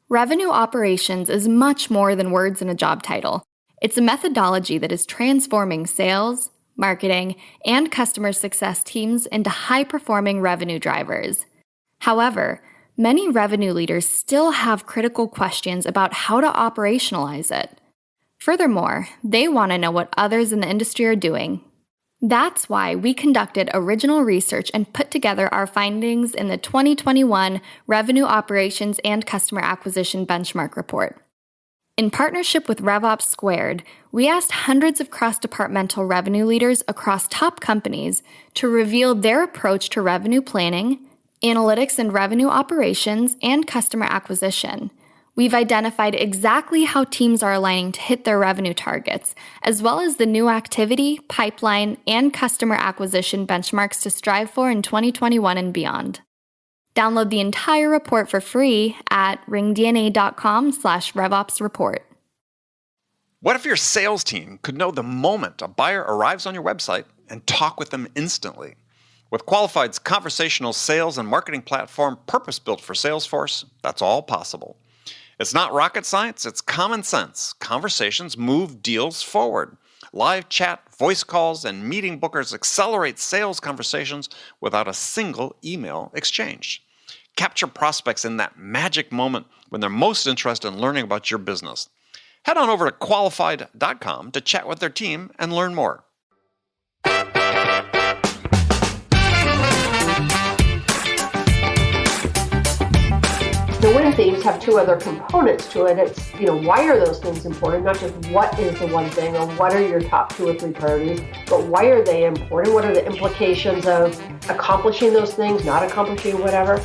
Revenue operations is much more than words in a job title. It's a methodology that is transforming sales, marketing, and customer success teams into high-performing revenue drivers. However, many revenue leaders still have critical questions about how to operationalize it. Furthermore, they want to know what others in the industry are doing. That's why we conducted original research and put together our findings in the 2021 Revenue Operations and Customer Acquisition Benchmark Report. In partnership with RevOps Squared, we asked hundreds of cross-departmental revenue leaders across top companies to reveal their approach to revenue planning, analytics and revenue operations, and customer acquisition. We've identified exactly how teams are aligning to hit their revenue targets, as well as the new activity, pipeline, and customer acquisition benchmarks to strive for in 2021 and beyond. Download the entire report for free at ringDNA.com/RevOpsReport. What if your sales team could know the moment a buyer arrives on your website and talk with them instantly? With Qualified's conversational sales and marketing platform purpose-built for Salesforce, that's all possible. It's not rocket science, it's common sense. Conversations move deals forward. Live chat, voice calls, and meeting bookers accelerate sales conversations without a single email exchange. Capture prospects in that magic moment when they're most interested in learning about your business. Head on over to qualified.com to chat with their team and learn more. The win themes have two other components to it. It's, why are those things important? Not just what is the one thing or what are your top 2 or 3 priorities, but why are they important? What are the implications of accomplishing those things, not accomplishing whatever?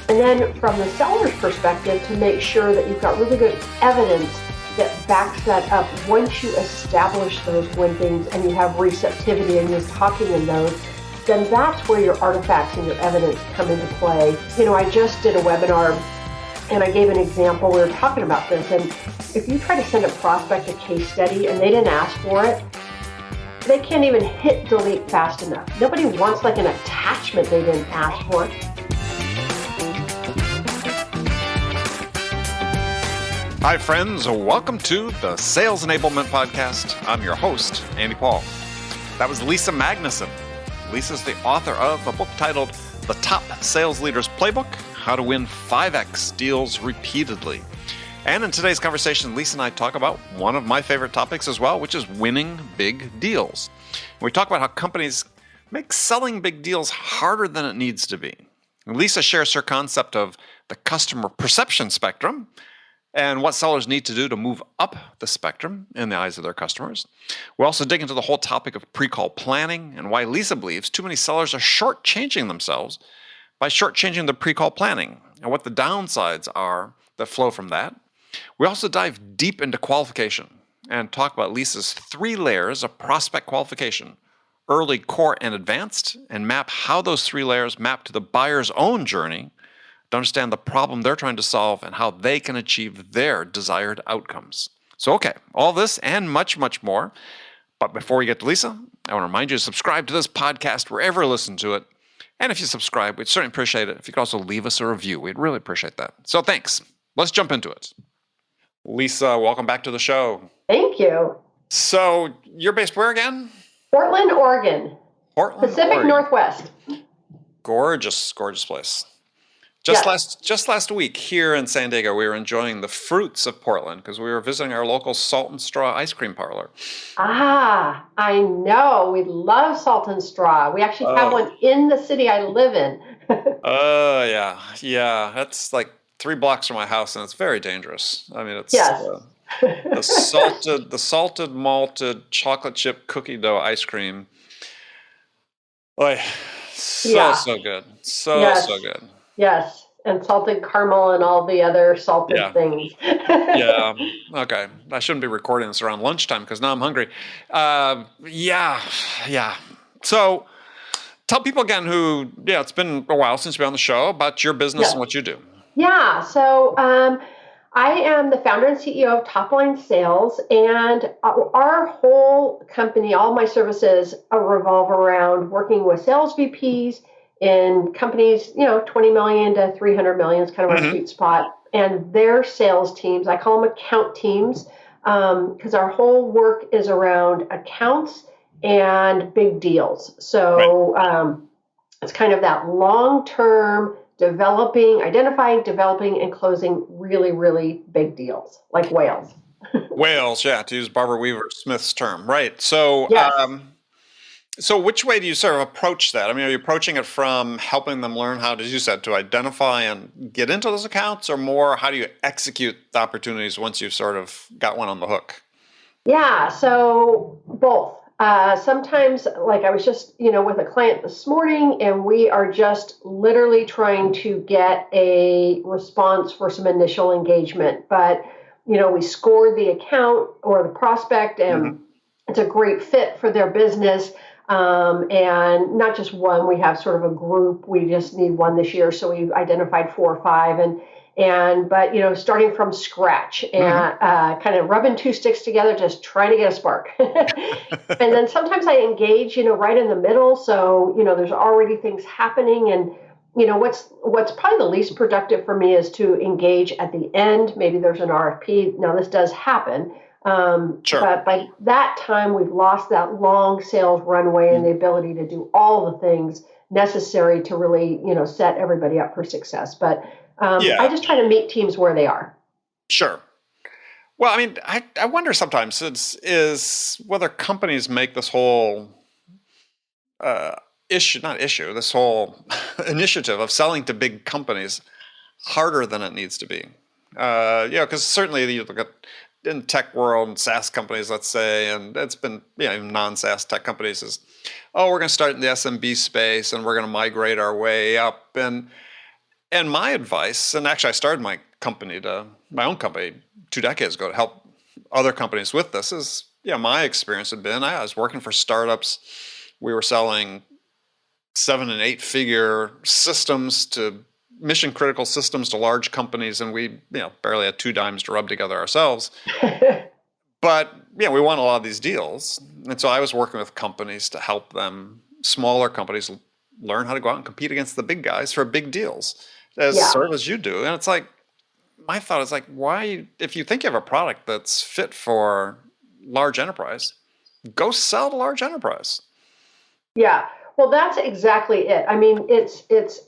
And then from the seller's perspective, to make sure that you've got really good evidence that backs that up. Once you establish those win things and you have receptivity and you're talking in those, then that's where your artifacts and your evidence come into play. I just did a webinar and I gave an example. We were talking about this, and if you try to send a prospect a case study and they didn't ask for it, they can't even hit delete fast enough. Nobody wants an attachment they didn't ask for. Hi friends, welcome to the Sales Enablement Podcast. I'm your host, Andy Paul. That was Lisa Magnuson. Lisa's the author of a book titled The Top Sales Leader's Playbook, How to Win 5X Deals Repeatedly. And in today's conversation, Lisa and I talk about one of my favorite topics as well, which is winning big deals. We talk about how companies make selling big deals harder than it needs to be. And Lisa shares her concept of the customer perception spectrum and what sellers need to do to move up the spectrum in the eyes of their customers. We also dig into the whole topic of pre-call planning and why Lisa believes too many sellers are shortchanging themselves by shortchanging the pre-call planning and what the downsides are that flow from that. We also dive deep into qualification and talk about Lisa's 3 layers of prospect qualification: early, core, and advanced, and map how those 3 layers map to the buyer's own journey to understand the problem they're trying to solve and how they can achieve their desired outcomes. So, okay, all this and much, much more. But before we get to Lisa, I want to remind you to subscribe to this podcast wherever you listen to it. And if you subscribe, we'd certainly appreciate it if you could also leave us a review. We'd really appreciate that. So thanks. Let's jump into it. Lisa, welcome back to the show. Thank you. So you're based where again? Portland, Oregon. Portland, Pacific Oregon. Northwest. Gorgeous, gorgeous place. Yes. Just last week here in San Diego, we were enjoying the fruits of Portland because we were visiting our local Salt and Straw ice cream parlor. Ah, I know. We love Salt and Straw. We actually have one in the city I live in. Oh, yeah. That's like 3 blocks from my house, and it's very dangerous. I mean, it's yes. the salted malted chocolate chip cookie dough ice cream. Boy, so good. So good. Yes, and salted caramel and all the other salted things. Yeah, okay. I shouldn't be recording this around lunchtime because now I'm hungry. Yeah. So tell people again it's been a while since you've been on the show, about your business and what you do. Yeah, so I am the founder and CEO of Topline Sales, and our whole company, all my services revolve around working with sales VPs in companies, 20 million to 300 million is kind of our sweet spot. and their sales teams. I call them account teams because our whole work is around accounts and big deals. So it's kind of that long-term identifying, developing, and closing really, really big deals like whales. Whales, yeah, to use Barbara Weaver Smith's term, right? So, Yes. so which way do you sort of approach that? I mean, are you approaching it from helping them learn how, as you said, to identify and get into those accounts, or more how do you execute the opportunities once you've sort of got one on the hook? Yeah, so both. Sometimes, like I was just, with a client this morning, and we are just literally trying to get a response for some initial engagement. But, we scored the account or the prospect, and it's a great fit for their business. And not just one, we have sort of a group. We just need one this year, so we've identified 4 or 5, but starting from scratch and kind of rubbing 2 sticks together, just trying to get a spark. And then sometimes I engage, right in the middle. So, there's already things happening. And, what's probably the least productive for me is to engage at the end. Maybe there's an RFP. Now, this does happen. Sure. But by that time, we've lost that long sales runway and the ability to do all the things necessary to really, set everybody up for success. But I just try to meet teams where they are. Sure. Well, I mean, I wonder sometimes is whether companies make this whole this whole initiative of selling to big companies harder than it needs to be. Because certainly you look at in tech world and SaaS companies, let's say, and it's been, even non-SaaS tech companies is, we're going to start in the SMB space and we're going to migrate our way up. And my advice, and actually I started my own company 2 decades ago to help other companies with this, is, my experience had been, I was working for startups. We were selling 7 and 8 figure systems to mission critical systems to large companies, and we barely had 2 dimes to rub together ourselves. But we won a lot of these deals, and so I was working with companies to help them, smaller companies, learn how to go out and compete against the big guys for big deals, sort of as you do. And it's like, my thought is like, why, if you think you have a product that's fit for large enterprise, go sell to large enterprise. Yeah. Well, that's exactly it. I mean, it's it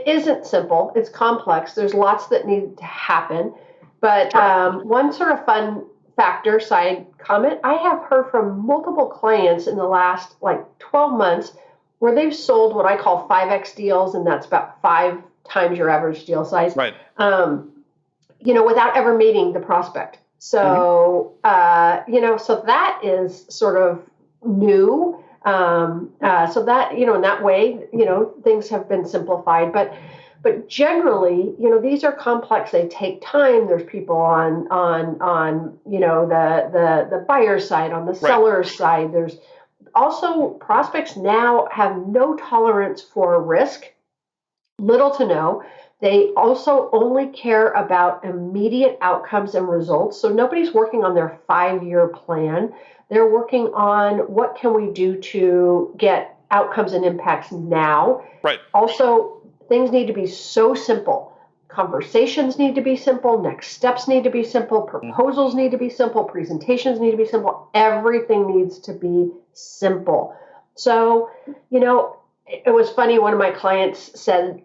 isn't simple. It's complex. There's lots that need to happen. But one sort of fun factor, side comment, I have heard from multiple clients in the last 12 months where they've sold what I call 5X deals, and that's about 5 times your average deal size. Right. Without ever meeting the prospect. So, so that is sort of new. So that, in that way, things have been simplified, but generally, these are complex. They take time. There's people on the buyer's side, on the seller's side. There's also prospects now have no tolerance for risk, little to no. They also only care about immediate outcomes and results. So nobody's working on their 5-year plan. They're working on what can we do to get outcomes and impacts now. Right. Also, things need to be so simple. Conversations need to be simple. Next steps need to be simple. Proposals need to be simple. Presentations need to be simple. Everything needs to be simple. So, it was funny. One of my clients said,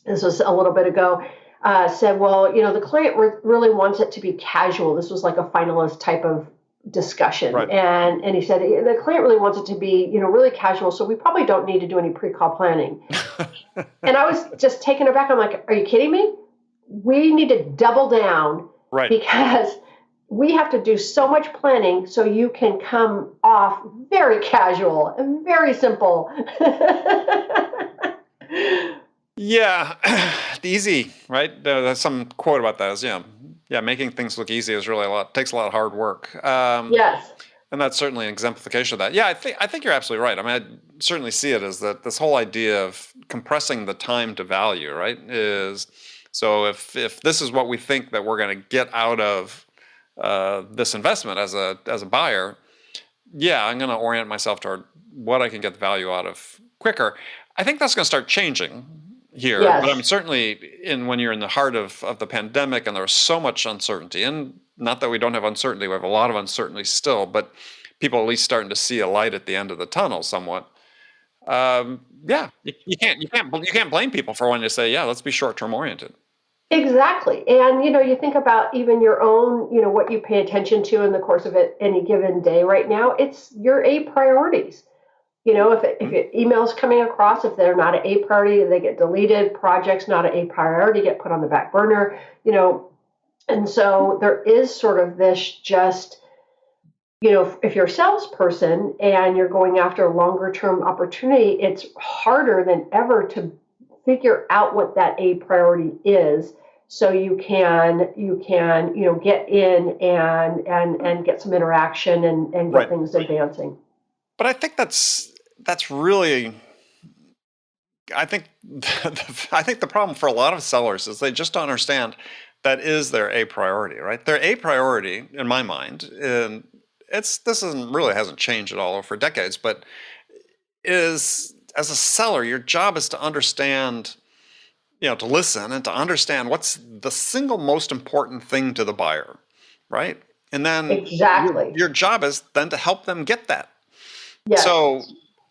this was a little bit ago, said, well, the client really wants it to be casual. This was like a finalist type of discussion. Right. And he said, the client really wants it to be, really casual. So we probably don't need to do any pre-call planning. And I was just taken aback. I'm like, are you kidding me? We need to double down. Right. Because we have to do so much planning so you can come off very casual and very simple. Yeah, easy, right? There's some quote about that is, making things look easy is really takes a lot of hard work. Yes. And that's certainly an exemplification of that. Yeah, I think you're absolutely right. I mean, I certainly see it as that this whole idea of compressing the time to value, right? Is so if this is what we think that we're going to get out of this investment as a buyer, I'm going to orient myself toward what I can get the value out of quicker. I think that's going to start changing. here, but I mean, Yes. certainly when you're in the heart of the pandemic and there was so much uncertainty, and not that we don't have uncertainty, we have a lot of uncertainty still, but people at least starting to see a light at the end of the tunnel somewhat. Yeah, you can't blame people for wanting to say, yeah, let's be short-term oriented. Exactly. And, you think about even your own, what you pay attention to in the course of any given day right now, it's your A priorities. If emails coming across, if they're not an A priority, they get deleted. Projects not an A priority get put on the back burner, And so there is sort of this just, if you're a salesperson and you're going after a longer term opportunity, it's harder than ever to figure out what that A priority is. So you can get in and get some interaction and get Right. things advancing. But I think that's really, I think I think the problem for a lot of sellers is they just don't understand that is their A priority, right? Their A priority, in my mind, and really hasn't changed at all over decades, but is, as a seller, your job is to understand, to listen and to understand what's the single most important thing to the buyer, right? And then Exactly. your job is then to help them get that. Yes. So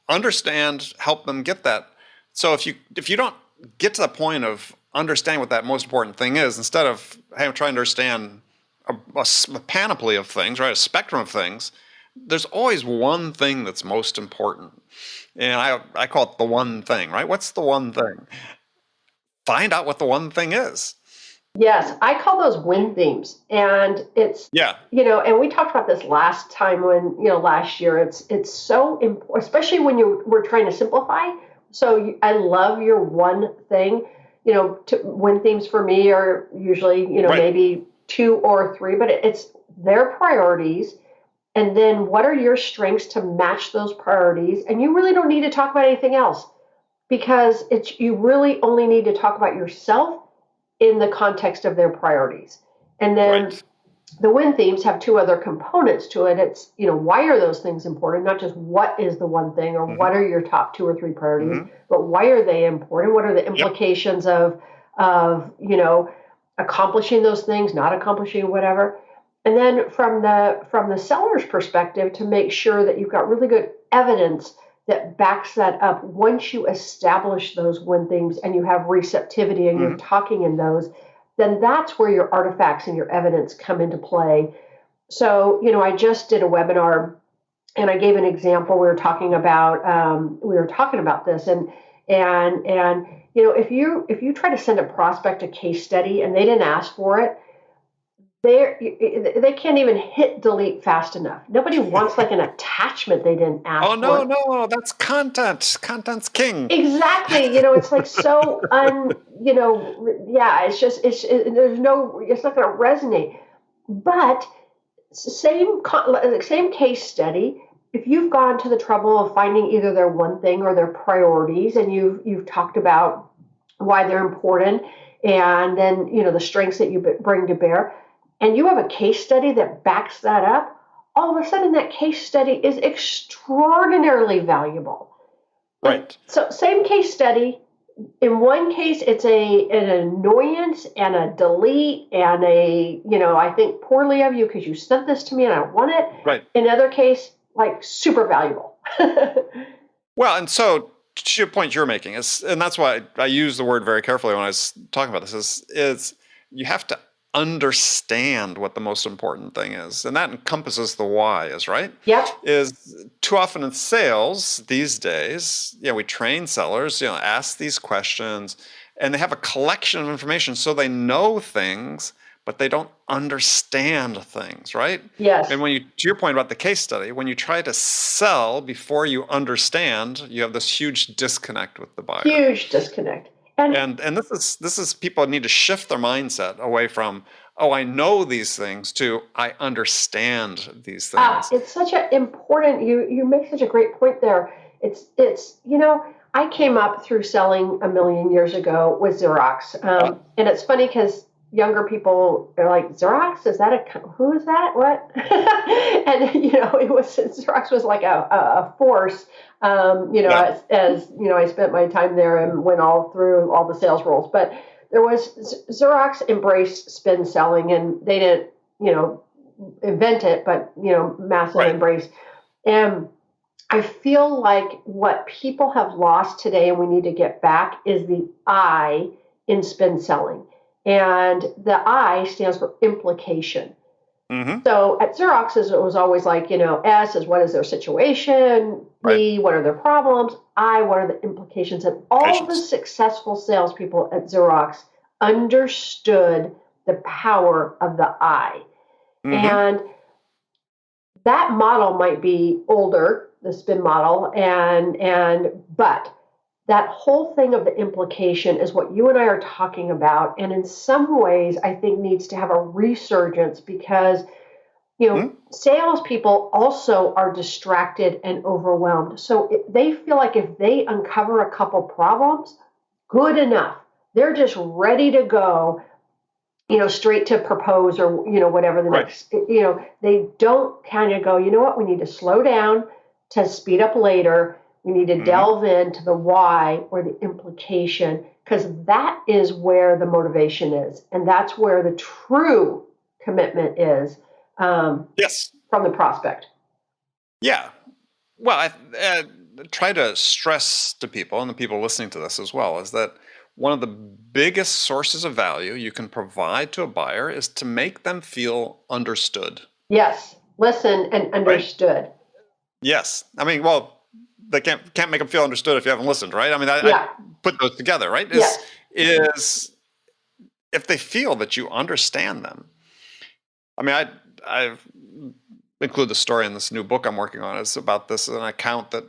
understand, help them get that. So if you don't get to the point of understanding what that most important thing is, instead of, hey, I'm trying to understand a panoply of things, right, a spectrum of things, there's always one thing that's most important. And I call it the one thing, right? What's the one thing? Find out what the one thing is. Yes, I call those win themes. And it's, Yeah. And we talked about this last time last year. It's so important, especially when we're trying to simplify. So I love your one thing. Win themes for me are usually, Right. maybe 2 or 3, but it's their priorities. And then what are your strengths to match those priorities? And you really don't need to talk about anything else, because you really only need to talk about yourself in the context of their priorities. And then Right. the win themes have 2 other components to it. It's, why are those things important? Not just what is the one thing or what are your top 2 or 3 priorities, but why are they important? What are the implications of accomplishing those things, not accomplishing whatever? And then from the seller's perspective, to make sure that you've got really good evidence that backs that up. Once you establish those win themes and you have receptivity and you're talking in those, then that's where your artifacts and your evidence come into play. So, I just did a webinar and I gave an example. We were talking about this, and if you try to send a prospect a case study and they didn't ask for it, they can't even hit delete fast enough. Nobody wants like an attachment they didn't ask for. Oh, no, that's content. Content's king. Exactly. It's like so it's just, it's not going to resonate. But same case study, if you've gone to the trouble of finding either their one thing or their priorities, and you've talked about why they're important, and then, the strengths that you bring to bear, and you have a case study that backs that up, all of a sudden that case study is extraordinarily valuable. Right. So same case study. In one case, it's an annoyance and a delete and I think poorly of you because you sent this to me and I don't want it. Right. In another case, like super valuable. Well, and so to your point you're making and that's why I use the word very carefully when I was talking about this, is you have to understand what the most important thing is. And that encompasses the why, is right? Yep. Is too often in sales these days, we train sellers, ask these questions, and they have a collection of information so they know things, but they don't understand things, right? Yes. And to your point about the case study, when you try to sell before you understand, you have this huge disconnect with the buyer. Huge disconnect. And this is people need to shift their mindset away from, oh, I know these things, to I understand these things. It's such an important, you make such a great point there. It's I came up through selling a million years ago with Xerox. And it's funny because younger people are like, Xerox, is that who is that? What? And, Xerox was like a force, Yeah. as I spent my time there and went all through all the sales roles. But there was Xerox embraced spin selling, and they didn't, invent it, but, massive Right. embrace. And I feel like what people have lost today and we need to get back is the I in spin selling. And the I stands for implication. Mm-hmm. So at Xerox, it was always like, S is what is their situation, Right. B, what are their problems, I, what are the implications. And all the Patience. successful salespeople at Xerox understood the power of the I. Mm-hmm. And that model might be older, the spin model, but that whole thing of the implication is what you and I are talking about, and in some ways I think needs to have a resurgence because Mm-hmm. salespeople also are distracted and overwhelmed. So they feel like if they uncover a couple problems, good enough. They're just ready to go, straight to propose or, whatever the Right. next, they don't kind of go, you know what, we need to slow down to speed up later. We need to Mm-hmm. delve into the why or the implication, because that is where the motivation is. And that's where the true commitment is Yes. from the prospect. Yeah. Well, I try to stress to people and the people listening to this as well is that one of the biggest sources of value you can provide to a buyer is to make them feel understood. Yes. Listen and Right? understood. Yes. I mean, well, they can't make them feel understood if you haven't listened, right? I mean, I Yeah. put those together, right? Yes. Is if they feel that you understand them. I mean, I've include the story in this new book I'm working on. It's about this an account that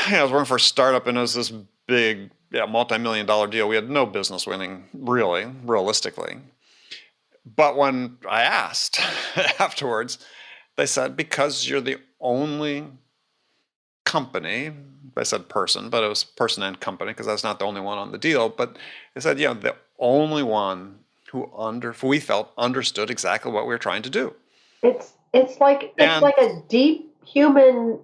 I was working for a startup, and it was this big, multi-million dollar deal. We had no business winning, really, realistically. But when I asked afterwards, they said, because you're the only company, they said person, but it was person and company because that's not the only one on the deal. But they said, the only one who we felt understood exactly what we were trying to do. It's like And a deep human,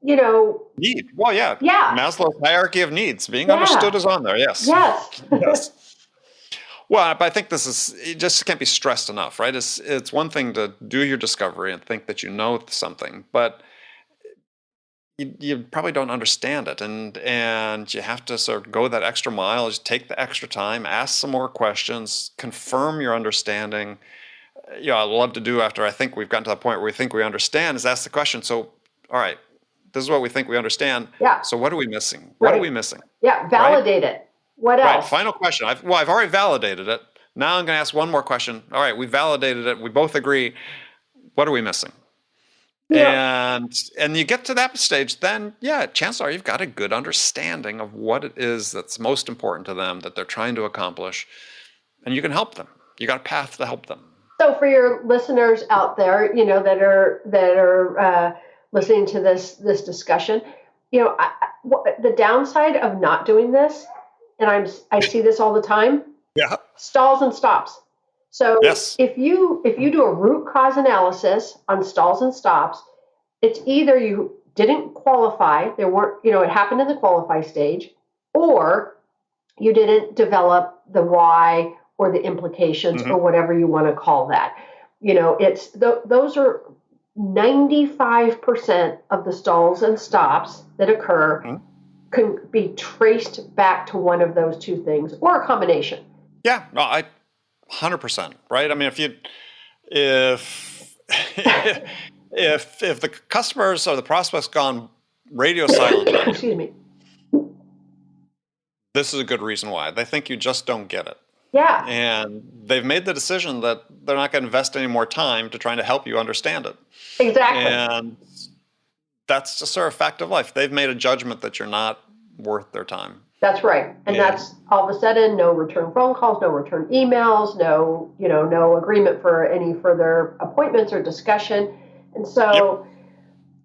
need. Well, yeah. yeah. Maslow's hierarchy of needs. Being understood Yeah. is on there. Yes. Yes. Yes. Well, but I think it just can't be stressed enough, right? It's one thing to do your discovery and think that you know something, but you probably don't understand it, and you have to sort of go that extra mile, just take the extra time, ask some more questions, confirm your understanding. I love to do after I think we've gotten to the point where we think we understand is ask the question. So, all right, this is what we think we understand. Yeah. So what are we missing? What are Right. we missing? Yeah. Right? Validate it. What Right. else? Final question. I've already validated it. Now I'm going to ask one more question. All right, we validated it. We both agree. What are we missing? And you get to that stage, then chances are you've got a good understanding of what it is that's most important to them that they're trying to accomplish, and you can help them. You got a path to help them. So for your listeners out there, that are listening to this discussion, the downside of not doing this, and I see this all the time, Yeah. stalls and stops. So Yes. if you do a root cause analysis on stalls and stops, it's either you didn't qualify, there weren't, it happened in the qualify stage, or you didn't develop the why or the implications or whatever you want to call that. It's those are 95% of the stalls and stops that occur can be traced back to one of those two things or a combination. Yeah, no, 100%, right? I mean, if if the customers or the prospect's gone radio silent, Excuse me. this is a good reason why. They think you just don't get it. Yeah. And they've made the decision that they're not going to invest any more time to trying to help you understand it. Exactly. And that's just sort of fact of life. They've made a judgment that you're not worth their time. That's right. And that's all of a sudden no return phone calls, no return emails, no agreement for any further appointments or discussion. And so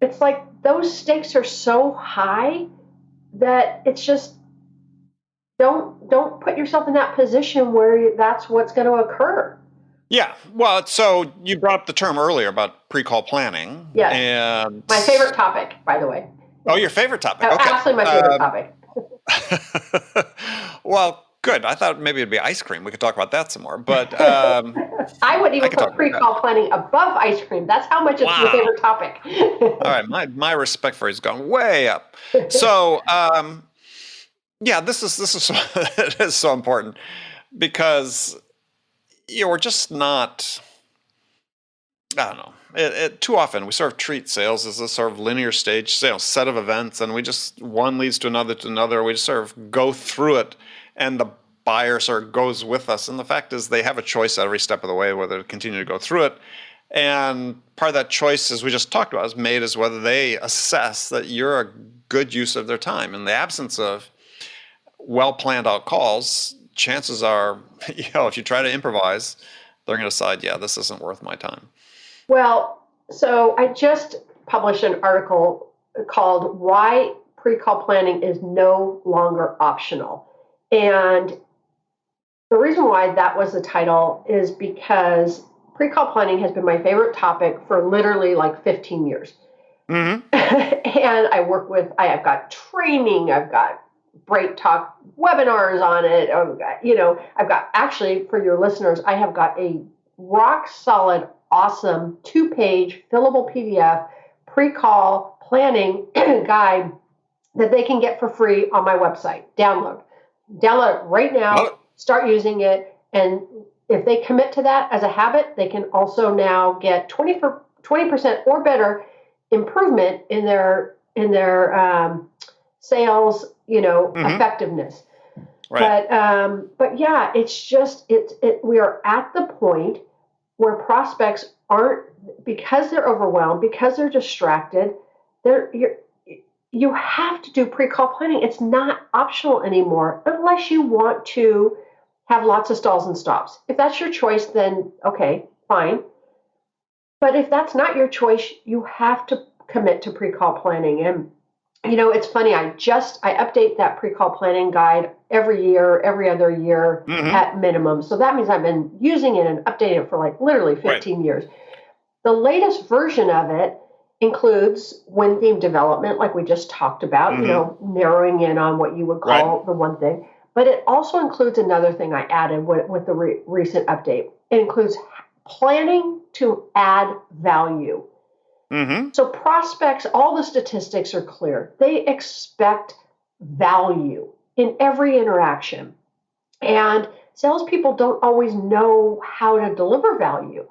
it's like those stakes are so high that it's just don't put yourself in that position where that's what's going to occur. Yeah. Well, so you brought up the term earlier about pre-call planning, Yes, and my favorite topic, by the way. your favorite topic. Oh, Okay. absolutely my favorite topic. Well, good. I thought maybe it'd be ice cream. We could talk about that some more, but I would I even could talk put about that. pre-call planning above ice cream. That's how much it's my Wow. favorite topic. All right, my respect for it has gone way up. So, yeah, this is it is so important because we're just not. I don't know. Too often we sort of treat sales as a sort of linear stage, set of events, and we just one leads to another. We just sort of go through it, and the buyer sort of goes with us. And the fact is, they have a choice at every step of the way whether to continue to go through it. And part of that choice, as we just talked about, is made as whether they assess that you're a good use of their time. In the absence of well planned out calls, chances are, if you try to improvise, they're going to decide, yeah, this isn't worth my time. Well, so I just published an article called Why Pre-Call Planning is No Longer Optional. And the reason why that was the title is because pre-call planning has been my favorite topic for literally like 15 years. Mm-hmm. And I've got training, I've got Break Talk webinars on it. I've got actually, for your listeners, I have got a rock solid, awesome 2-page fillable PDF pre-call planning guide that they can get for free on my website. Download it right now, start using it. And if they commit to that as a habit, they can also now get 20% or better improvement in their sales, effectiveness. Right. But yeah, it's just we are at the point where prospects aren't, because they're overwhelmed, because they're distracted. You have to do pre-call planning. It's not optional anymore unless you want to have lots of stalls and stops. If that's your choice, then okay, fine. But if that's not your choice, you have to commit to pre-call planning. And it's funny, I update that pre-call planning guide every year, every other year at minimum. So that means I've been using it and updating it for like literally 15 years. The latest version of it includes win theme development, like we just talked about, narrowing in on what you would call the one thing. But it also includes another thing I added with the recent update. It includes planning to add value. Mm-hmm. So prospects, all the statistics are clear. They expect value in every interaction. And salespeople don't always know how to deliver value.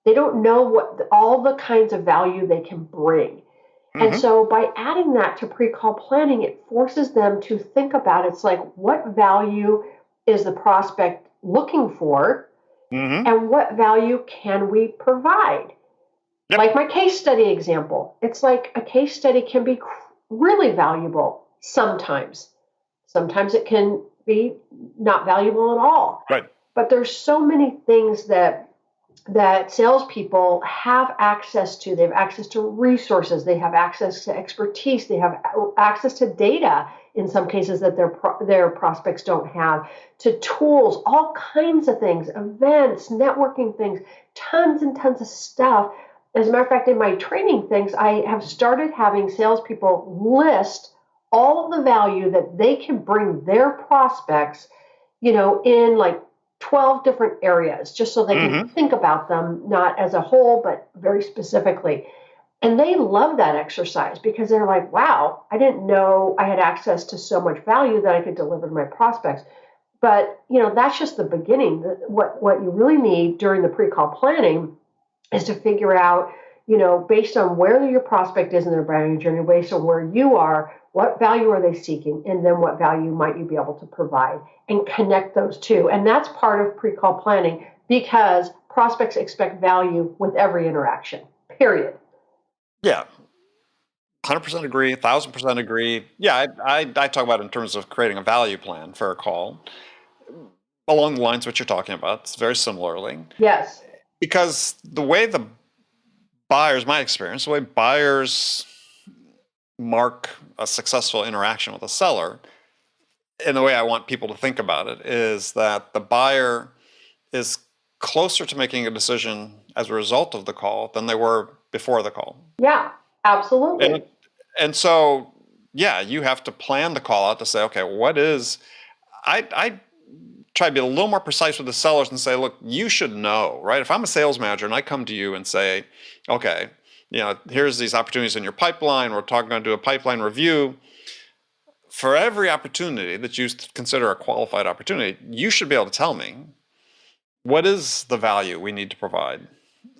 They don't know what all the kinds of value they can bring. And so by adding that to pre-call planning, it forces them to think about it's like, what value is the prospect looking for? And what value can we provide? Yep. Like my case study example, it's like a case study can be really valuable sometimes. Sometimes it can be not valuable at all. Right. But there's so many things that salespeople have access to. They have access to resources. They have access to expertise. They have access to data in some cases that their prospects don't have, to tools, all kinds of things, events, networking things, tons and tons of stuff. As a matter of fact, in my training things, I have started having salespeople list all of the value that they can bring their prospects, in like 12 different areas, just so they can think about them, not as a whole, but very specifically. And they love that exercise because they're like, wow, I didn't know I had access to so much value that I could deliver to my prospects. But, that's just the beginning. What you really need during the pre-call planning is to figure out, based on where your prospect is in their buying journey, based on where you are, what value are they seeking, and then what value might you be able to provide, and connect those two. And that's part of pre-call planning because prospects expect value with every interaction, period. Yeah. 100% agree, 1,000% agree. Yeah, I talk about it in terms of creating a value plan for a call along the lines of what you're talking about. It's very similarly. Yes. Because the way the buyers, my experience, the way buyers mark a successful interaction with a seller And the way I want people to think about it is that the buyer is closer to making a decision as a result of the call than they were before the call. Yeah, absolutely. And so, yeah, you have to plan the call out to say, okay, I try to be a little more precise with the sellers and say, look, you should know, right? If I'm a sales manager and I come to you and say, okay, here's these opportunities in your pipeline, we're going to do a pipeline review. For every opportunity that you consider a qualified opportunity, you should be able to tell me, what is the value we need to provide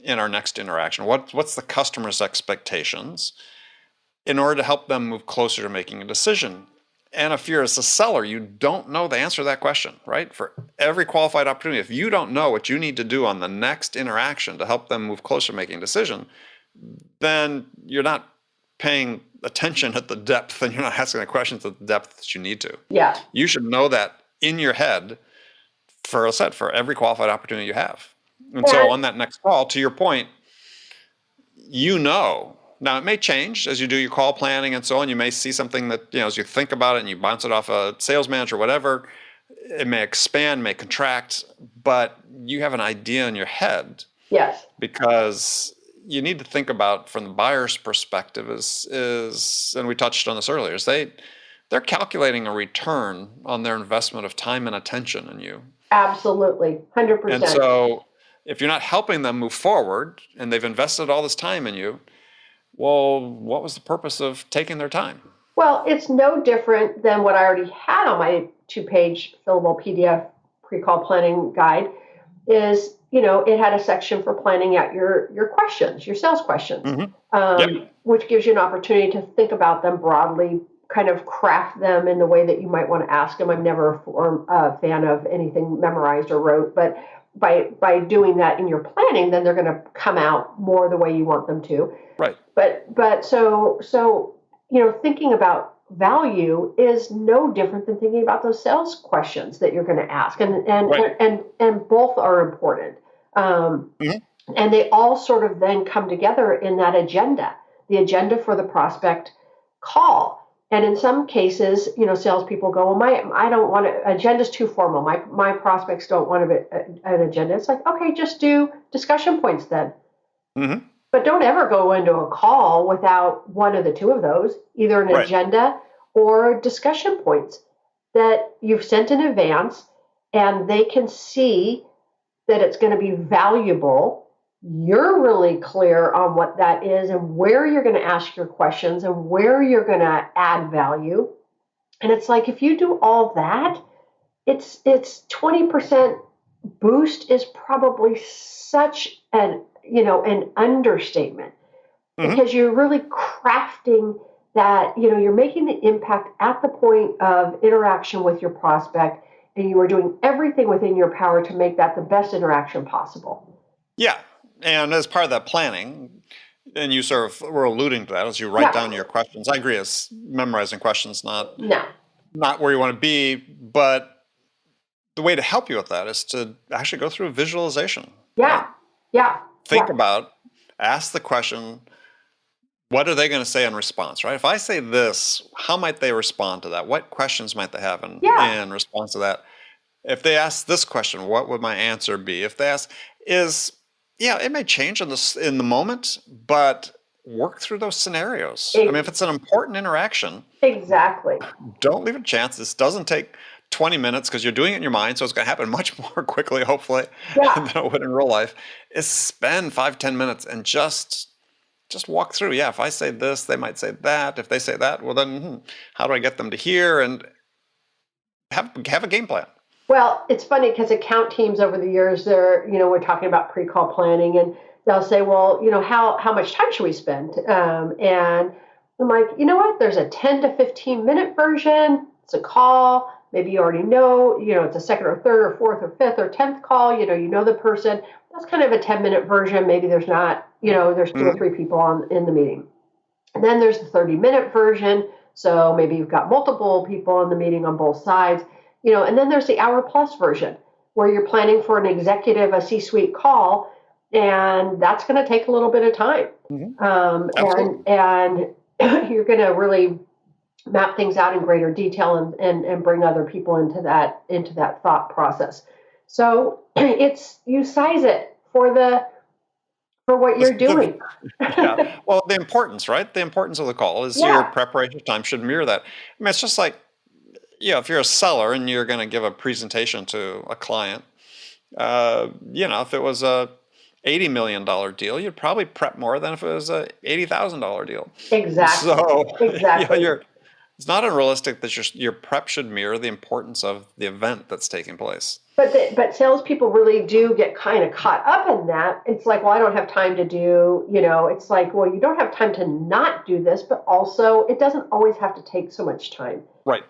in our next interaction? What's the customer's expectations in order to help them move closer to making a decision? And if you're as a seller, you don't know the answer to that question, right? For every qualified opportunity, if you don't know what you need to do on the next interaction to help them move closer to making a decision, then you're not paying attention at the depth and you're not asking the questions at the depth that you need to. Yeah. You should know that in your head for every qualified opportunity you have. And so on that next call, to your point, now it may change as you do your call planning and so on. You may see something that, as you think about it and you bounce it off a sales manager or whatever, it may expand, may contract, but you have an idea in your head. Yes. Because you need to think about from the buyer's perspective is and we touched on this earlier, is they're calculating a return on their investment of time and attention in you. Absolutely. 100%. And so if you're not helping them move forward and they've invested all this time in you, well, what was the purpose of taking their time? Well, it's no different than what I already had on my 2-page fillable PDF pre-call planning guide is, it had a section for planning out your questions, your sales questions, which gives you an opportunity to think about them broadly, kind of craft them in the way that you might want to ask them. I'm never a fan of anything memorized or rote, but by doing that in your planning, then they're going to come out more the way you want them to. Right. But so thinking about value is no different than thinking about those sales questions that you're going to ask, and both are important. And they all sort of then come together in that agenda, the agenda for the prospect call. And in some cases, salespeople go, well, I don't want to, agenda's too formal. My prospects don't want an agenda. It's like, okay, just do discussion points then. Mm-hmm. But don't ever go into a call without one of the two of those, either an agenda or discussion points that you've sent in advance, and they can see that it's going to be valuable. You're really clear on what that is and where you're going to ask your questions and where you're going to add value. And it's like, if you do all that, it's 20% boost is probably such an understatement, because you're really crafting that, you're making the impact at the point of interaction with your prospect, and you are doing everything within your power to make that the best interaction possible. Yeah. And as part of that planning, and you sort of were alluding to that as you write down your questions. I agree, as memorizing questions, not where you want to be, but the way to help you with that is to actually go through a visualization. Yeah. Right? Yeah. Think about, ask the question, what are they going to say in response, right? If I say this, how might they respond to that? What questions might they have in response to that? If they ask this question, what would my answer be? If they ask, it may change in the moment, but work through those scenarios. I mean, if it's an important interaction, exactly. Don't leave a chance. This doesn't take 20 minutes because you're doing it in your mind, so it's going to happen much more quickly, hopefully, than it would in real life. Is spend 5-10 minutes and just walk through. Yeah, if I say this, they might say that. If they say that, well then, how do I get them to hear? And have a game plan. Well, it's funny because account teams over the years, we're talking about pre-call planning, and they'll say, well, how much time should we spend? And I'm like, you know what? There's a 10 to 15 minute version. It's a call. Maybe you already know, it's a second or third or fourth or fifth or 10th call. You know the person. That's kind of a 10-minute version. Maybe there's not, there's 2 or 3 people in the meeting. And then there's the 30-minute version. So maybe you've got multiple people in the meeting on both sides. And then there's the hour-plus version where you're planning for an executive, a C-suite call, and that's going to take a little bit of time. And you're going to really map things out in greater detail and bring other people into that thought process. So it's, you size it for what you're doing. Yeah. Well, the importance, right? The importance of the call is your Yeah, preparation time should mirror that. I mean, it's just like, if you're a seller and you're going to give a presentation to a client, if it was a $80 million deal, you'd probably prep more than if it was a $80,000 deal. exactly. So, Exactly. it's not unrealistic that your prep should mirror the importance of the event that's taking place. But salespeople really do get kind of caught up in that. It's like, well, I don't have time to do, it's like, well, you don't have time to not do this, but also it doesn't always have to take so much time. Right.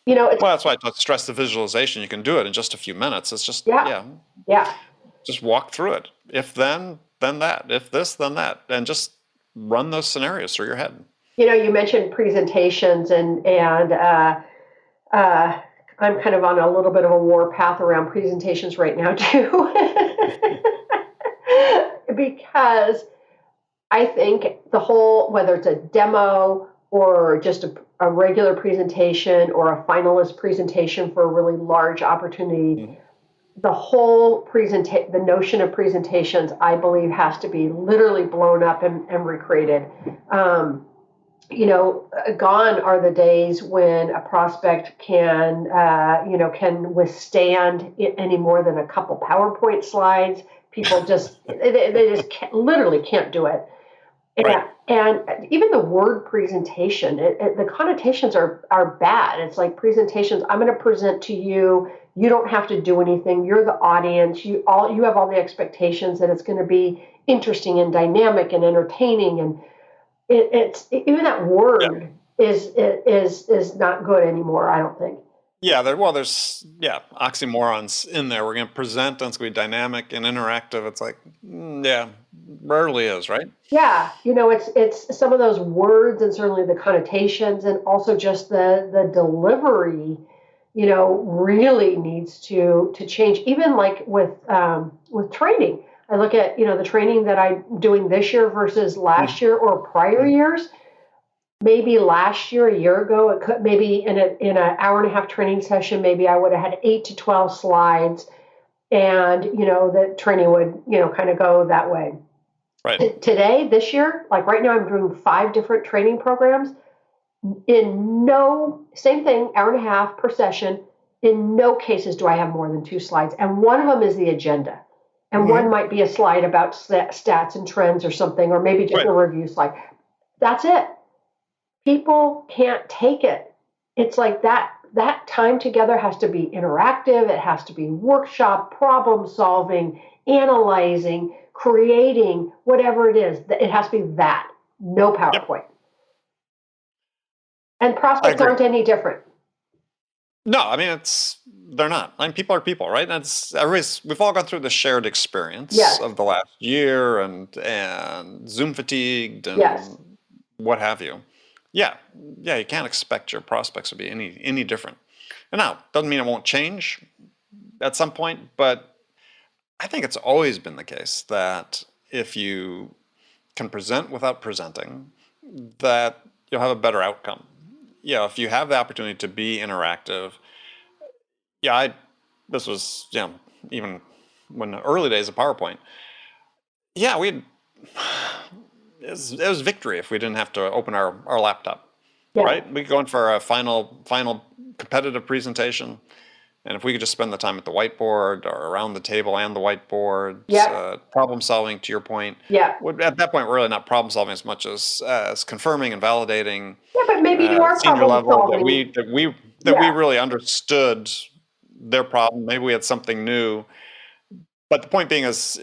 It's, Well, that's why I stress the visualization. You can do it in just a few minutes. It's just, yeah. just walk through it. If then that. If this, then that. And just run those scenarios through your head. You mentioned presentations and I'm kind of on a little bit of a war path around presentations right now too. Because I think the whole, whether it's a demo or just a regular presentation or a finalist presentation for a really large opportunity, the whole the notion of presentations, I believe, has to be literally blown up and recreated. Gone are the days when a prospect can withstand any more than a couple PowerPoint slides. People just, they just literally can't do it. Right. And even the word presentation, the connotations are bad. It's like presentations. I'm going to present to you. You don't have to do anything. You're the audience. You have all the expectations that it's going to be interesting and dynamic and entertaining. And it's even that word is not good anymore, I don't think. Yeah, there's oxymorons in there. We're going to present, and it's going to be dynamic and interactive. It's like, rarely is, right? Yeah, it's some of those words and certainly the connotations and also just the delivery, really needs to change. Even like with training, I look at the training that I'm doing this year versus last year or prior years. Maybe last year, a year ago, it could maybe in an hour and a half training session, maybe I would have had 8 to 12 slides, and the training would kind of go that way. Right. Today, this year, like right now, I'm doing 5 different training programs. Same thing, hour and a half per session. In no cases do I have more than 2 slides, and one of them is the agenda, and one might be a slide about stats and trends or something, or maybe just a review slide. That's it. People can't take it. It's like that time together has to be interactive. It has to be workshop, problem solving, analyzing, creating, whatever it is. It has to be that. No PowerPoint. Yep. And prospects aren't any different. No, I mean, they're not. I mean, people are people, right? We've all gone through the shared experience of the last year and Zoom fatigued and what have you. Yeah, you can't expect your prospects to be any different. And now, doesn't mean it won't change at some point, but I think it's always been the case that if you can present without presenting, that you'll have a better outcome. If you have the opportunity to be interactive, this was, even when the early days of PowerPoint, it was victory if we didn't have to open our laptop, right? We could go in for a final competitive presentation, and if we could just spend the time at the whiteboard or around the table and the whiteboard, problem solving, to your point. At that point, we're really not problem solving as much as confirming and validating. Yeah, but maybe you are senior problem level solving. that we really understood their problem. Maybe we had something new. But the point being is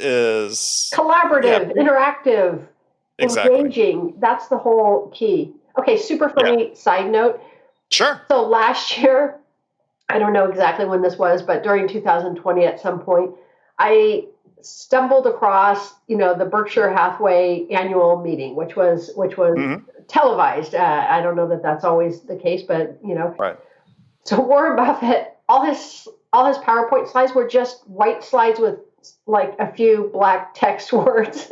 collaborative, interactive. Exactly. Engaging, that's the whole key. Okay, super funny side note. Sure. So last year, I don't know exactly when this was, but during 2020 at some point, I stumbled across, the Berkshire Hathaway annual meeting, which was televised. I don't know that that's always the case, but Right. So Warren Buffett, all his PowerPoint slides were just white slides with like a few black text words.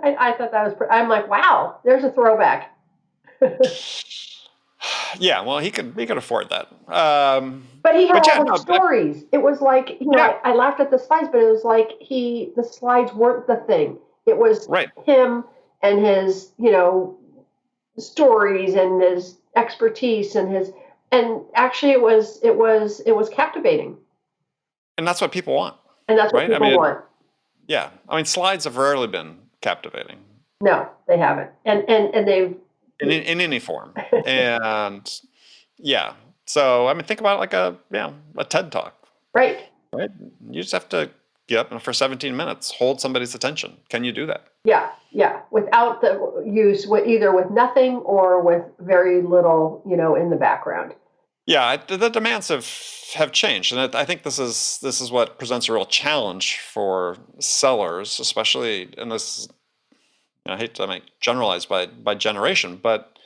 I thought that was. I'm like, wow, there's a throwback. Yeah, well, he could afford that. But he had But yeah, all the no, stories. It was like, yeah, I laughed at the slides, but it was like the slides weren't the thing. It was right. him and his, stories and his expertise and actually it was captivating. And that's what people want, And that's what right? I people mean, want. yeah. I mean, slides have rarely been captivating No, they haven't. And they've in any form. And yeah. So, I mean, think about it like a TED Talk, right. right? You just have to get up and for 17 minutes, hold somebody's attention. Can you do that? Yeah, yeah. Without the use, either with nothing or with very little, in the background. Yeah, the demands have changed, and I think this is what presents a real challenge for sellers, especially in this. I hate to make generalize by generation, but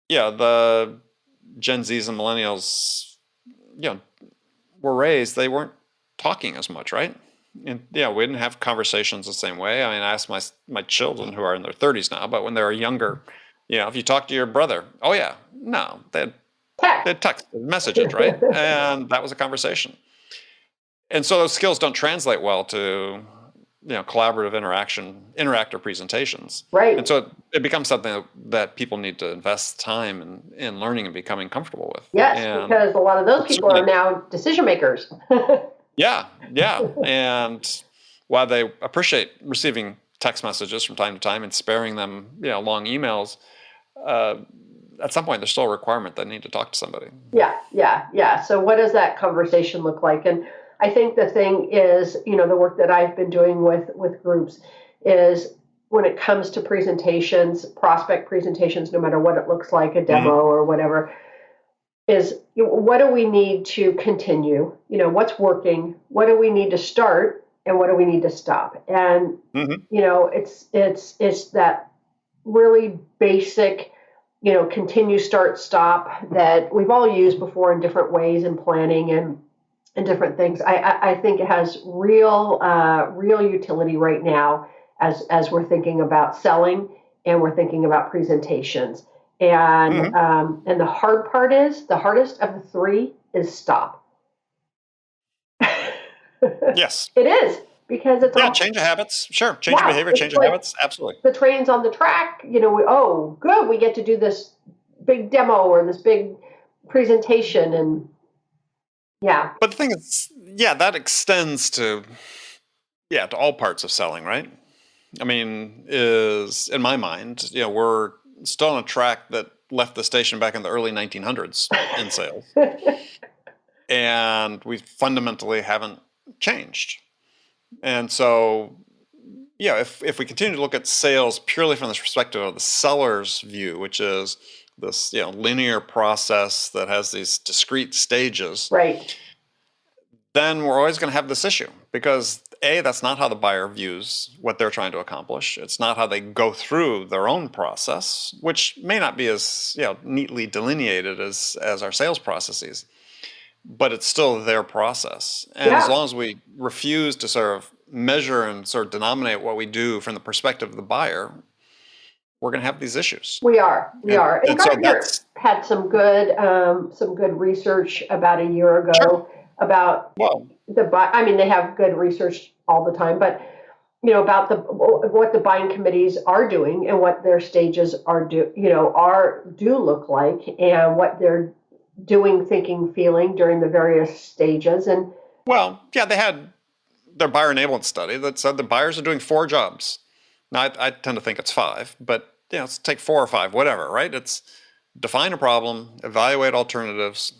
yeah, the Gen Zs and millennials, you know, were raised. They weren't talking as much, right? And yeah, we didn't have conversations the same way. I mean, I asked my children who are in their 30s now, but when they were younger, if you talk to your brother, oh yeah, no, they'd text messages, right? And that was a conversation. And so those skills don't translate well to collaborative interactive presentations. Right. And so it becomes something that people need to invest time in learning and becoming comfortable with. Yes, And because a lot of those people are now decision makers. yeah. And while they appreciate receiving text messages from time to time and sparing them long emails, at some point there's still a requirement that they need to talk to somebody. Yeah. So what does that conversation look like? And I think the thing is, the work that I've been doing with groups is when it comes to presentations, prospect presentations, no matter what it looks like, a demo or whatever, is what do we need to continue? What's working? What do we need to start? And what do we need to stop? And, it's that really basic, continue, start, stop that we've all used before in different ways in planning and different things. I think it has real utility right now as we're thinking about selling and we're thinking about presentations. And and the hardest of the three is stop. Yes. It is, because it's change of habits. Sure. Change of behavior, change of habits. Absolutely. The train's on the track, good, we get to do this big demo or this big presentation. And yeah. But the thing is, that extends to all parts of selling, right? I mean, in my mind, we're still on a track that left the station back in the early 1900s in sales. And we fundamentally haven't changed. And so, if we continue to look at sales purely from the perspective of the seller's view, which is this linear process that has these discrete stages, right, then we're always going to have this issue, because that's not how the buyer views what they're trying to accomplish. It's not how they go through their own process, which may not be as neatly delineated as our sales processes, but it's still their process. And as long as we refuse to sort of measure and sort of denominate what we do from the perspective of the buyer, we're going to have these issions. We are. And Gartner had some good research about a year ago about they have good research all the time, but about what the buying committees are doing and what their stages do look like, and what they're doing, thinking, feeling during the various stages. And they had their buyer enablement study that said the buyers are doing 4 jobs. Now, I tend to think it's 5, but let's take 4 or 5, whatever, right? It's define a problem, evaluate alternatives,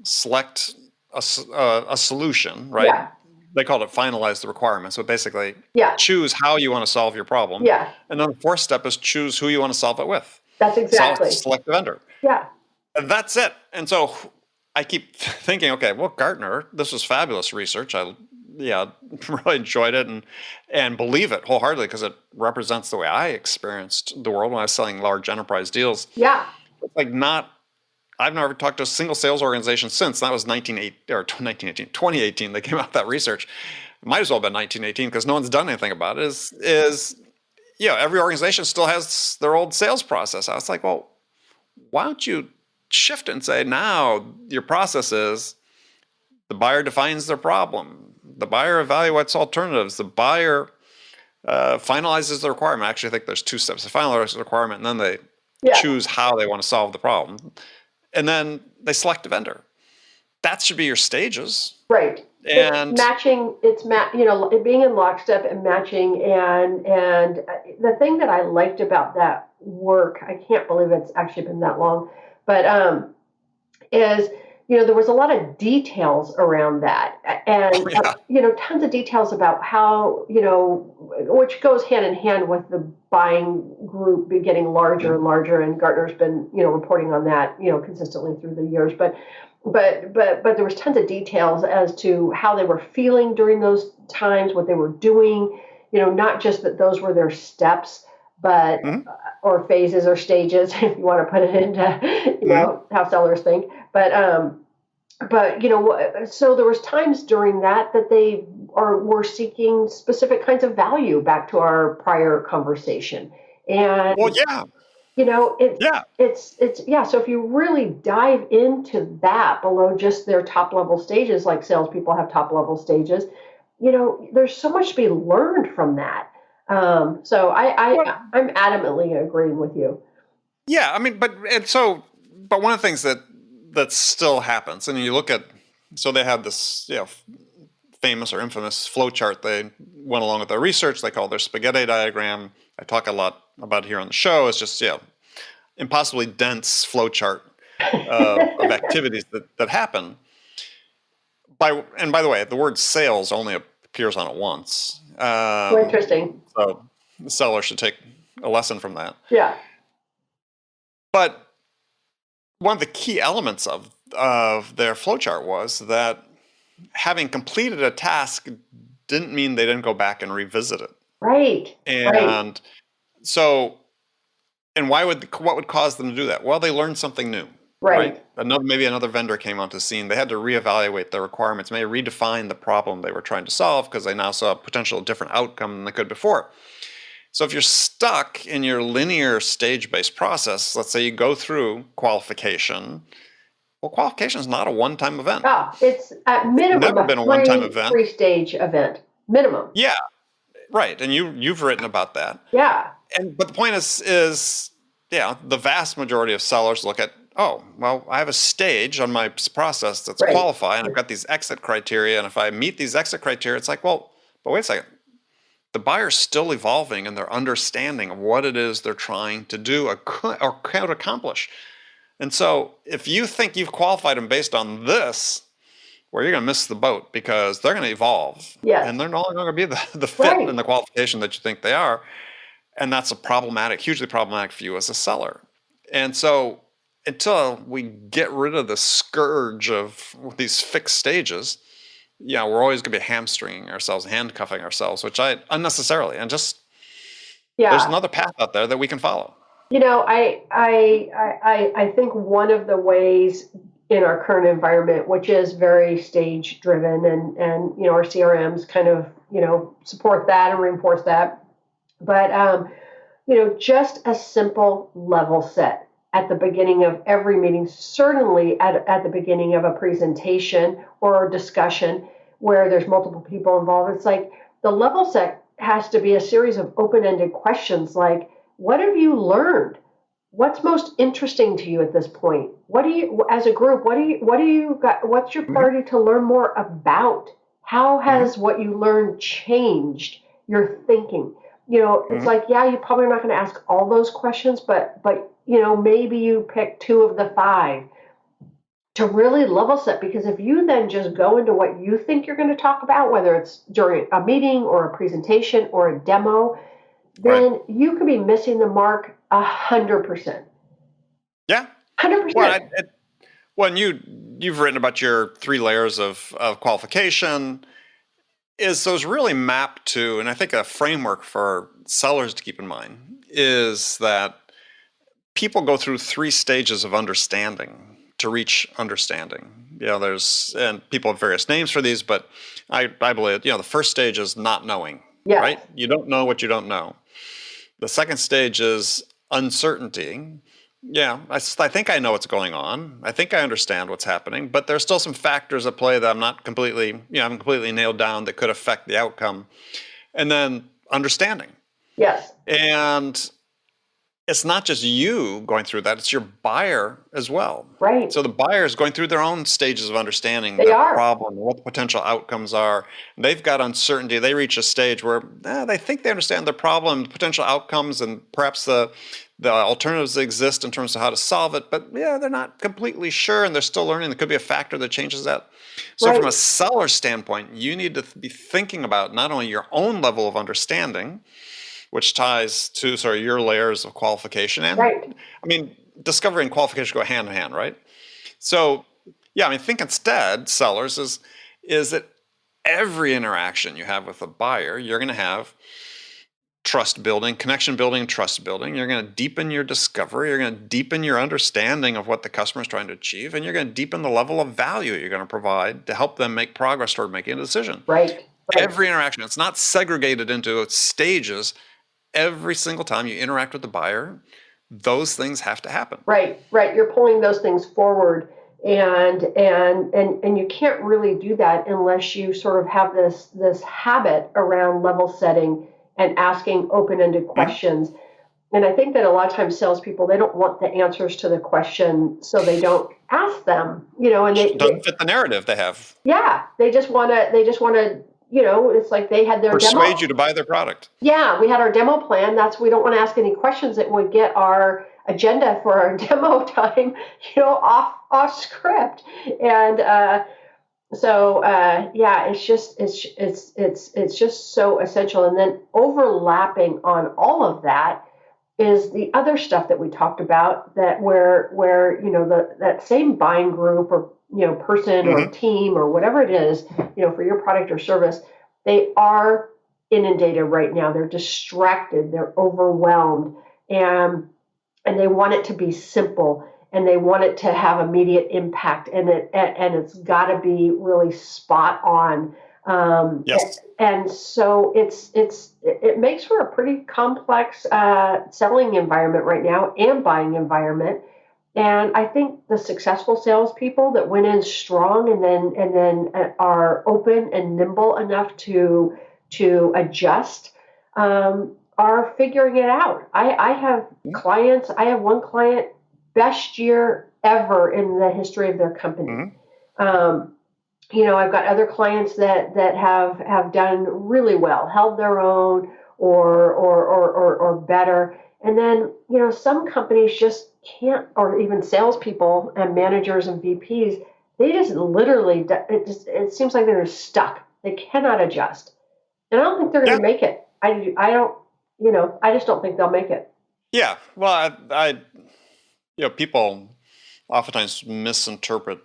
select a solution, right? Yeah. They called it finalize the requirements. So basically, choose how you want to solve your problem. Yeah. And then the 4th step is choose who you want to solve it with. That's exactly. Select the vendor. Yeah. And that's it. And so I keep thinking, okay, well, Gartner, this was fabulous research. I really enjoyed it and believe it wholeheartedly, because it represents the way I experienced the world when I was selling large enterprise deals. Yeah. I've never talked to a single sales organization since. That was 2018. They came out with that research. It might as well have been 1918, because no one's done anything about it. every organization still has their old sales process. I was like, well, why don't you shift it and say, now your process is the buyer defines their problem, the buyer evaluates alternatives, the buyer finalizes the requirement. Actually, I think there's two steps. They finalize the requirement, and then they choose how they want to solve the problem. And then they select a vendor. That should be your stages. Right. And it's matching, being in lockstep and matching. And the thing that I liked about that work, I can't believe it's actually been that long, but is, there was a lot of details around that, and tons of details about how, which goes hand in hand with the buying group getting larger and larger, and Gartner's been, reporting on that, consistently through the years, but there was tons of details as to how they were feeling during those times, what they were doing, not just that those were their steps, but or phases or stages, if you want to put it into, how sellers think. But so there was times during that they were seeking specific kinds of value, back to our prior conversation. And so if you really dive into that below just their top level stages, like salespeople have top level stages, there's so much to be learned from that. So I'm adamantly agreeing with you. Yeah, I mean, but one of the things that still happens, and you look at, so they had this, famous or infamous flow chart they went along with their research. They call their spaghetti diagram. I talk a lot about it here on the show. It's just, impossibly dense flow chart of activities that happen. By the way, the word sales only appears on it once. Interesting. So the seller should take a lesson from that. Yeah. But one of the key elements of their flowchart was that having completed a task didn't mean they didn't go back and revisit it. Right. And so, and what would cause them to do that? Well, they learned something new. Right. Maybe another vendor came onto the scene. They had to reevaluate their requirements, maybe redefine the problem they were trying to solve, because they now saw a potential different outcome than they could before. So if you're stuck in your linear stage-based process, let's say you go through qualification. Well, qualification is not a one-time event. It's at minimum never been a one-time event. 3-stage event, minimum. Yeah, right. And you've written about that. Yeah. But the point is, the vast majority of sellers look at, oh, well, I have a stage on my process that's qualified, and I've got these exit criteria, and if I meet these exit criteria, it's like, well, but wait a second. The buyer's still evolving in their understanding of what it is they're trying to do or can accomplish. And so if you think you've qualified them based on this, well, you're going to miss the boat, because they're going to evolve. Yes. And they're no longer going to be the fit and the qualification that you think they are. And that's hugely problematic for you as a seller. And so until we get rid of the scourge of these fixed stages, we're always going to be hamstringing ourselves, handcuffing ourselves, which unnecessarily, and just there's another path out there that we can follow. I think one of the ways in our current environment, which is very stage driven, and our CRMs kind of support that and reinforce that, but just a simple level set at the beginning of every meeting, certainly at the beginning of a presentation or a discussion where there's multiple people involved. It's like the level set has to be a series of open-ended questions like, what have you learned? What's most interesting to you at this point? What do you, as a group, what do you got? What's your priority to learn more about? How has what you learned changed your thinking? It's like, you're probably not going to ask all those questions, but maybe you pick 2 of the 5 to really level set, because if you then just go into what you think you're going to talk about, whether it's during a meeting or a presentation or a demo, then you could be missing the mark 100%. Yeah. 100%. When you've written about your 3 layers of qualification, is those really mapped to, and I think a framework for sellers to keep in mind is that people go through 3 stages of understanding to reach understanding. And people have various names for these, but I believe, the first stage is not knowing, right? You don't know what you don't know. The second stage is uncertainty. Yeah, I think I know what's going on. I think I understand what's happening, but there's still some factors at play that I'm not completely, I haven't completely nailed down that could affect the outcome. And then understanding. Yes. And it's not just you going through that, it's your buyer as well. Right. So the buyer is going through their own stages of understanding They the are. problem, what the potential outcomes are. They've got uncertainty. They reach a stage where they think they understand the problem, the potential outcomes, and perhaps the alternatives that exist in terms of how to solve it. But they're not completely sure, and they're still learning. There could be a factor that changes that. So Right. from a seller standpoint, you need to be thinking about not only your own level of understanding, which ties to sort of your layers of qualification. And Right. I mean, discovery and qualification go hand in hand, right? So think instead, sellers, is that every interaction you have with a buyer, you're going to have trust building, connection building, trust building. You're going to deepen your discovery. You're going to deepen your understanding of what the customer is trying to achieve. And you're going to deepen the level of value you're going to provide to help them make progress toward making a decision. Right. Every interaction, it's not segregated into stages. Every single time you interact with the buyer, those things have to happen. Right. You're pulling those things forward, and you can't really do that unless you sort of have this habit around level setting and asking open-ended questions. Mm-hmm. And I think that a lot of times salespeople, they don't want the answers to the question, so they don't ask them. And it doesn't fit the narrative they have. Yeah, they just want to. It's like they had their persuade you to buy their product. Yeah, we had our demo plan. We don't want to ask any questions that would get our agenda for our demo time, off script. And it's just so essential. And then overlapping on all of that is the other stuff that we talked about, that where that same buying group or person or team or whatever it is, for your product or service, they are inundated right now. They're distracted, they're overwhelmed, and they want it to be simple, and they want it to have immediate impact, and it's got to be really spot on. Yes. And so it makes for a pretty complex selling environment right now and buying environment. And I think the successful salespeople that went in strong and then are open and nimble enough to adjust are figuring it out. I have clients. I have one client, best year ever in the history of their company. I've got other clients that have done really well, held their own or better. And then, some companies just can't, or even salespeople and managers and VPs, they just literally, it seems like they're stuck. They cannot adjust. And I don't think they're going to make it. I just don't think they'll make it. Yeah. Well, people oftentimes misinterpret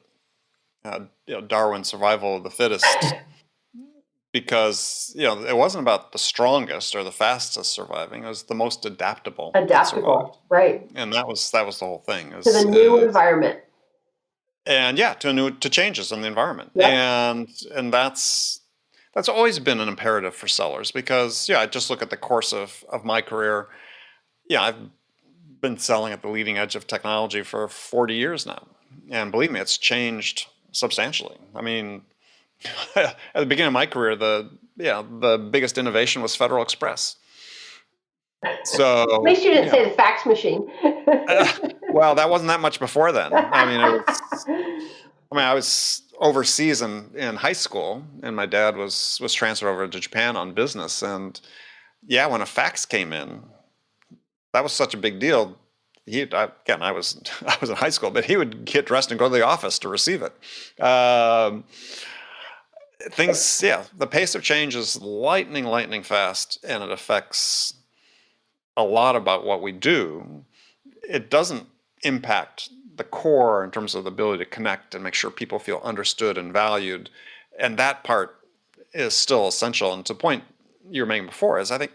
Darwin's survival of the fittest because it wasn't about the strongest or the fastest surviving. It was the most adaptable. Right? And that was the whole thing. To the new environment. And to changes in the environment. Yep. And that's always been an imperative for sellers because I just look at the course of my career. I've been selling at the leading edge of technology for 40 years now, and believe me, it's changed substantially. I mean, at the beginning of my career, the biggest innovation was Federal Express. So at least you didn't say the fax machine. Well, that wasn't that much before then. I was overseas in high school, and my dad was transferred over to Japan on business. And when a fax came in, that was such a big deal. I was in high school, but he would get dressed and go to the office to receive it. The pace of change is lightning fast, and it affects a lot about what we do. It doesn't impact the core in terms of the ability to connect and make sure people feel understood and valued. And that part is still essential. And to the point you were making before is, I think,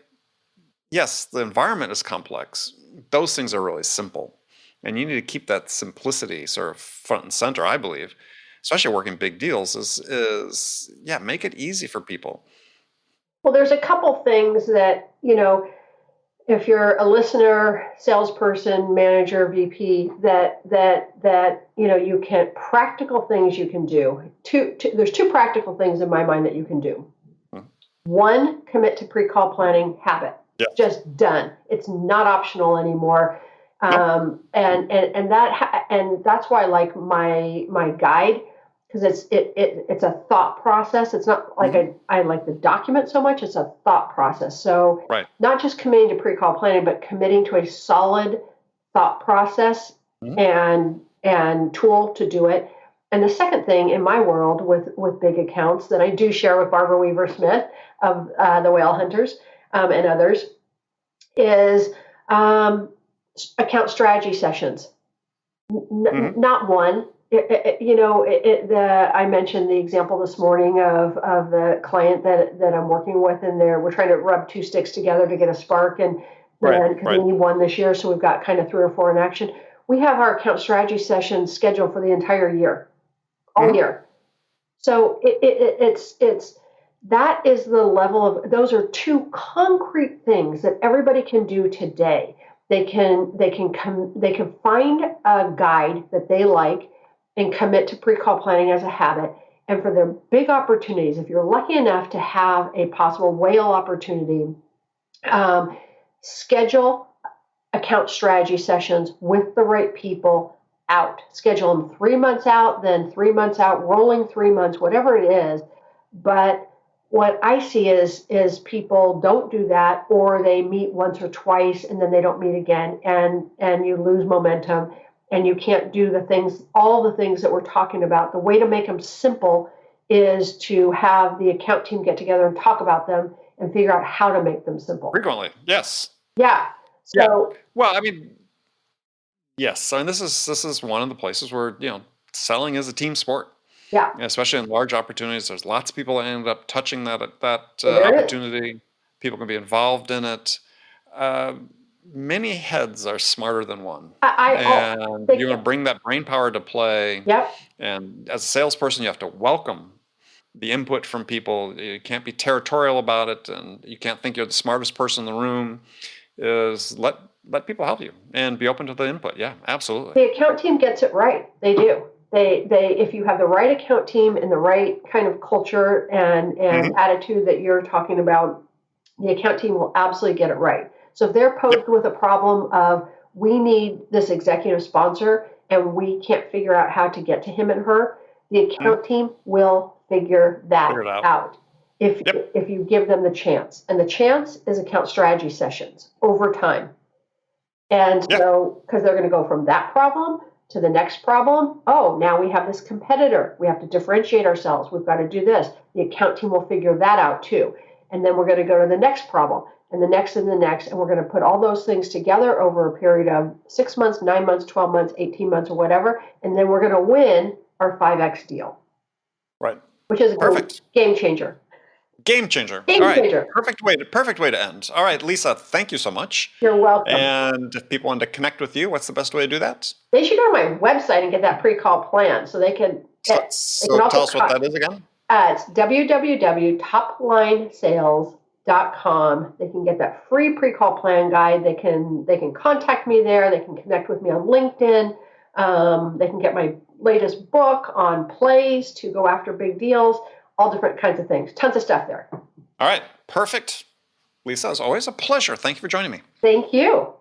yes, the environment is complex. Those things are really simple. And you need to keep that simplicity sort of front and center, I believe, especially working big deals, is make it easy for people. Well, there's a couple things that, if you're a listener, salesperson, manager, VP, that you can practical things you can do. There's two practical things in my mind that you can do. One, commit to pre-call planning habit. Yeah. Just done. It's not optional anymore. And that's why I like my guide, because it's a thought process. It's not like I like the document so much. It's a thought process. So not just committing to pre-call planning, but committing to a solid thought process and tool to do it. And the second thing in my world with big accounts that I do share with Barbara Weaver Smith of the Whale Hunters and others is account strategy sessions. Not one. I mentioned the example this morning of the client that I'm working with, and we're trying to rub two sticks together to get a spark, and because we need one this year, so we've got kind of 3 or 4 in action. We have our account strategy sessions scheduled for the entire year, all year. So it's that is the level of, those are two concrete things that everybody can do today. They can find a guide that they like and commit to pre-call planning as a habit. And for the big opportunities, if you're lucky enough to have a possible whale opportunity, schedule account strategy sessions with the right people out. Schedule them 3 months out, then 3 months out, rolling 3 months, whatever it is. But what I see is people don't do that, or they meet once or twice and then they don't meet again, and you lose momentum, and you can't do all the things that we're talking about. The way to make them simple is to have the account team get together and talk about them and figure out how to make them simple. Frequently, yes. Yeah. So. Yeah. Well, I mean, yes. I mean, this is one of the places where selling is a team sport. Yeah. Especially in large opportunities, there's lots of people that end up touching that opportunity. People can be involved in it. Many heads are smarter than one. And you want to bring that brain power to play. Yep. And as a salesperson, you have to welcome the input from people. You can't be territorial about it, and you can't think you're the smartest person in the room. Is let people help you and be open to the input. Yeah, absolutely. The account team gets it right. They do. They if you have the right account team and the right kind of culture and attitude that you're talking about, the account team will absolutely get it right. So if they're posed with a problem of, we need this executive sponsor and we can't figure out how to get to him and her, the account team will figure that out if you give them the chance. And the chance is account strategy sessions over time. And so, because they're going to go from that problem to the next problem. Oh, now we have this competitor. We have to differentiate ourselves. We've got to do this. The account team will figure that out too. And then we're going to go to the next problem and the next and the next. And we're going to put all those things together over a period of 6 months, 9 months, 12 months, 18 months, or whatever. And then we're going to win our 5X deal. Right. Which is a game changer. Game changer. All right. Perfect way to end. All right, Lisa, thank you so much. You're welcome. And if people want to connect with you, what's the best way to do that? They should go to my website and get that pre-call plan so they can. So tell us what that is again. It's www.toplinesales.com. They can get that free pre-call plan guide. They can contact me there. They can connect with me on LinkedIn. They can get my latest book on plays to go after big deals. All different kinds of things. Tons of stuff there. All right. Perfect. Lisa, it's always a pleasure. Thank you for joining me. Thank you.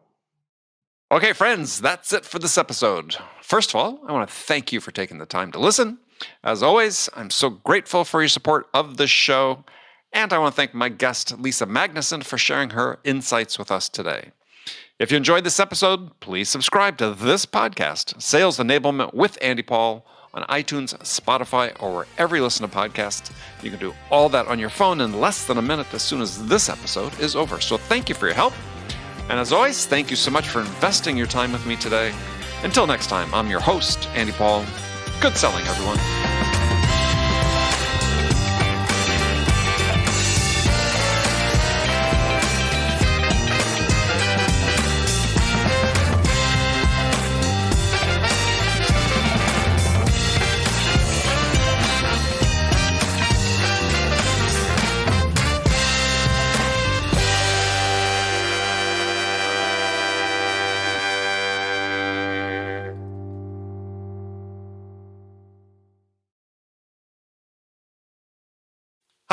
Okay, friends, that's it for this episode. First of all, I want to thank you for taking the time to listen. As always, I'm so grateful for your support of this show. And I want to thank my guest, Lisa Magnuson, for sharing her insights with us today. If you enjoyed this episode, please subscribe to this podcast, Sales Enablement with Andy Paul, on iTunes, Spotify, or wherever you listen to podcasts. You can do all that on your phone in less than a minute as soon as this episode is over. So thank you for your help. And as always, thank you so much for investing your time with me today. Until next time, I'm your host, Andy Paul. Good selling, everyone.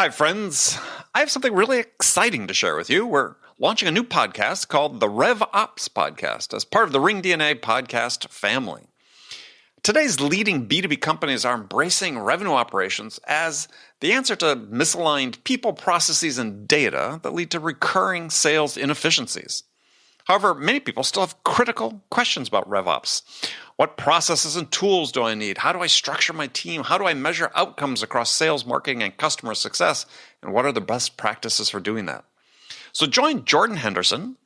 Hi, friends. I have something really exciting to share with you. We're launching a new podcast called the RevOps Podcast as part of the ringDNA podcast family. Today's leading B2B companies are embracing revenue operations as the answer to misaligned people, processes, and data that lead to recurring sales inefficiencies. However, many people still have critical questions about RevOps. What processes and tools do I need? How do I structure my team? How do I measure outcomes across sales, marketing, and customer success? And what are the best practices for doing that? So join Jordan Henderson,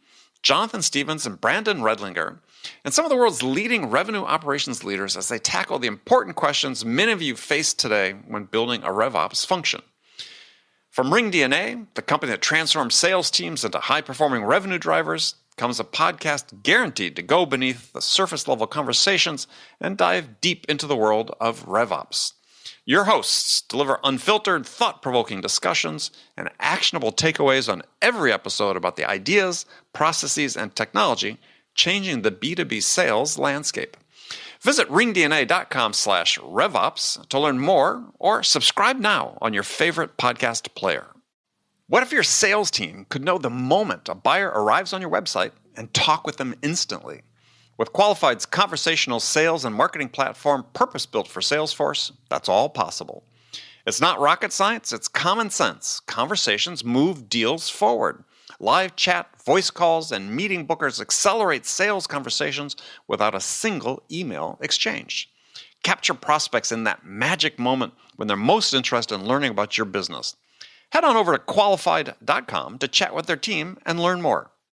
Jonathan Stevens, and Brandon Redlinger, and some of the world's leading revenue operations leaders as they tackle the important questions many of you face today when building a RevOps function. From ringDNA, the company that transforms sales teams into high-performing revenue drivers, comes a podcast guaranteed to go beneath the surface-level conversations and dive deep into the world of RevOps. Your hosts deliver unfiltered, thought-provoking discussions and actionable takeaways on every episode about the ideas, processes, and technology changing the B2B sales landscape. Visit ringdna.com/RevOps to learn more or subscribe now on your favorite podcast player. What if your sales team could know the moment a buyer arrives on your website and talk with them instantly? With Qualified's conversational sales and marketing platform purpose-built for Salesforce, that's all possible. It's not rocket science, it's common sense. Conversations move deals forward. Live chat, voice calls, and meeting bookers accelerate sales conversations without a single email exchange. Capture prospects in that magic moment when they're most interested in learning about your business. Head on over to qualified.com to chat with their team and learn more.